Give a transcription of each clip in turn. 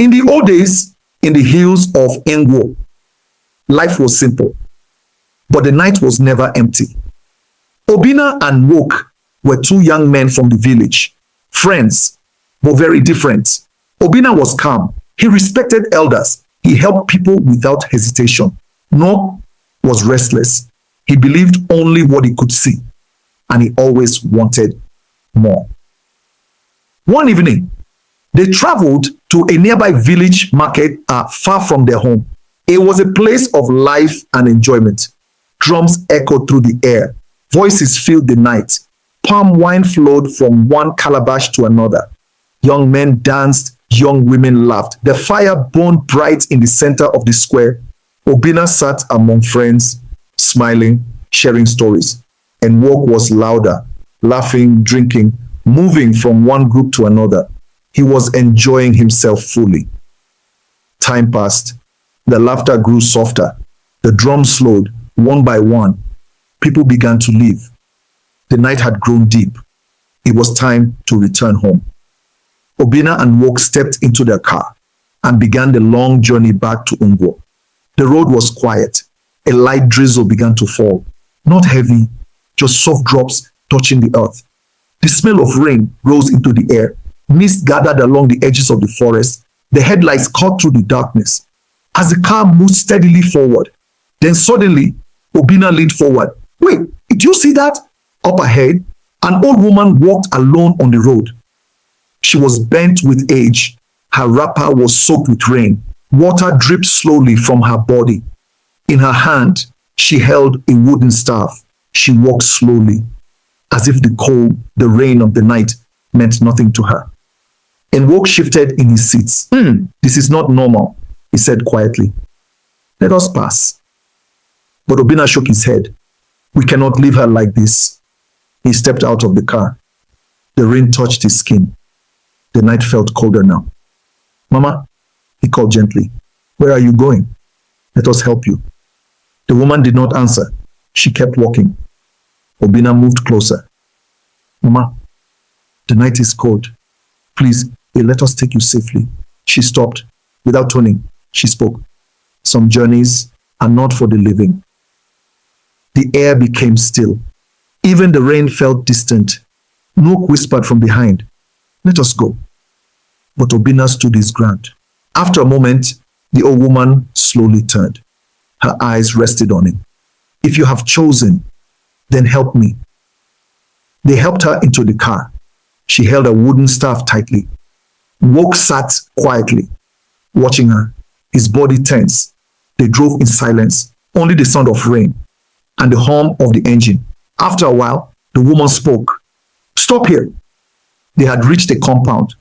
In the old days, in the hills of Nwoke, life was simple, but the night was never empty. Obinna and Nwoke were two young men from the village, friends, but very different. Obinna was calm. He respected elders. He helped people without hesitation. Nwoke was restless. He believed only what he could see, and he always wanted more. One evening, they traveled to a nearby village market far from their home. It was a place of life and enjoyment. Drums echoed through the air. Voices filled the night. Palm wine flowed from one calabash to another. Young men danced, young women laughed. The fire burned bright in the center of the square. Obinna sat among friends, smiling, sharing stories. And Nwoke was louder, laughing, drinking, moving from one group to another. He was enjoying himself fully. Time passed. The laughter grew softer. The drums slowed, one by one. People began to leave. The night had grown deep. It was time to return home. Obinna and Nwoke stepped into their car and began the long journey back to Nwoke. The road was quiet. A light drizzle began to fall. Not heavy, just soft drops touching the earth. The smell of rain rose into the air. Mist gathered along the edges of the forest. The headlights cut through the darkness. As the car moved steadily forward, then suddenly, Obinna leaned forward. Wait, did you see that? Up ahead, an old woman walked alone on the road. She was bent with age. Her wrapper was soaked with rain. Water dripped slowly from her body. In her hand, she held a wooden staff. She walked slowly, as if the cold, the rain of the night meant nothing to her. And Nwoke shifted in his seats. This is not normal, he said quietly. Let us pass. But Obinna shook his head. We cannot leave her like this. He stepped out of the car. The rain touched his skin. The night felt colder now. Mama, he called gently. Where are you going? Let us help you. The woman did not answer. She kept walking. Obinna moved closer. Mama, the night is cold. Please, let us take you safely. She stopped. Without turning, she spoke. Some journeys are not for the living. The air became still. Even the rain felt distant. Nwoke whispered from behind, let us go. But Obinna stood his ground. After a moment, the old woman slowly turned. Her eyes rested on him. If you have chosen, then help me. They helped her into the car. She held a wooden staff tightly. Nwoke sat quietly, watching her, his body tense. They drove in silence, only the sound of rain and the hum of the engine. After a while, the woman spoke. Stop here. They had reached a compound.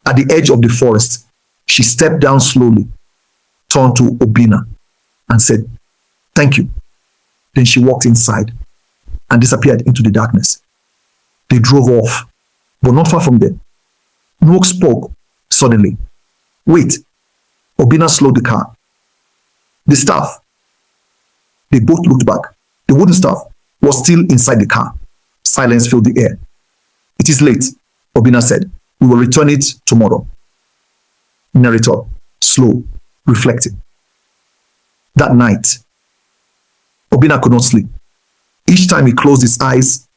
At the edge of the forest, she stepped down slowly, turned to Obinna, and said, thank you. Then she walked inside and disappeared into the darkness. They drove off, but not far from them. Nwoke spoke suddenly. Wait. Obinna slowed the car. The staff. They both looked back. The wooden staff was still inside the car. Silence filled the air. It is late, Obinna said. We will return it tomorrow. Narrator, slow, reflecting. That night, Obinna could not sleep. Each time he closed his eyes,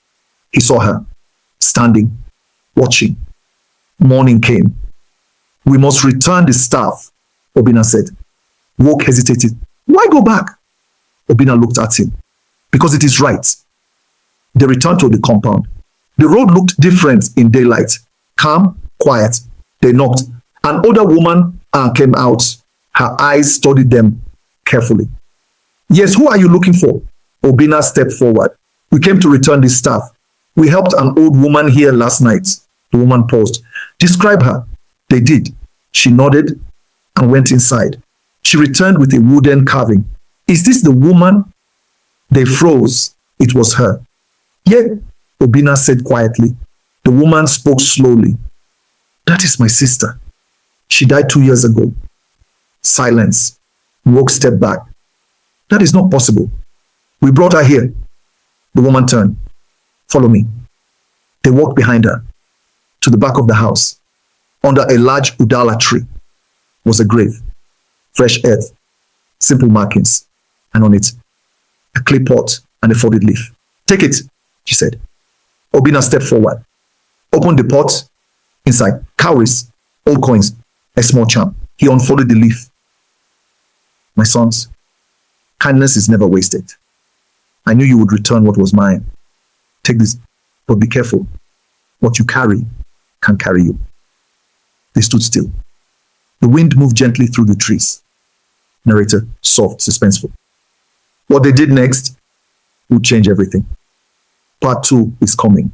he saw her, standing, watching. Morning came. We must return the staff, Obinna said. Nwoke hesitated. Why go back? Obinna looked at him. Because it is right. They returned to the compound. The road looked different in daylight. Calm, quiet. They knocked. An older woman came out. Her eyes studied them carefully. Yes, who are you looking for? Obinna stepped forward. We came to return this staff. We helped an old woman here last night. The woman paused. Describe her. They did. She nodded and went inside. She returned with a wooden carving. Is this the woman? They froze. It was her. Yeah, Obinna said quietly. The woman spoke slowly. That is my sister. She died 2 years ago. Silence. Nwoke stepped back. That is not possible. We brought her here. The woman turned. Follow me. They walked behind her to the back of the house. Under a large udala tree was a grave, fresh earth, simple markings, and on it, a clay pot and a folded leaf. Take it, she said. Obinna stepped forward, opened the pot. Inside, cowries, old coins, a small charm. He unfolded the leaf. My sons, kindness is never wasted. I knew you would return what was mine. Take this, but be careful. What you carry can carry you. They stood still. The wind moved gently through the trees. Narrator, soft, suspenseful. What they did next would change everything. Part 2 is coming.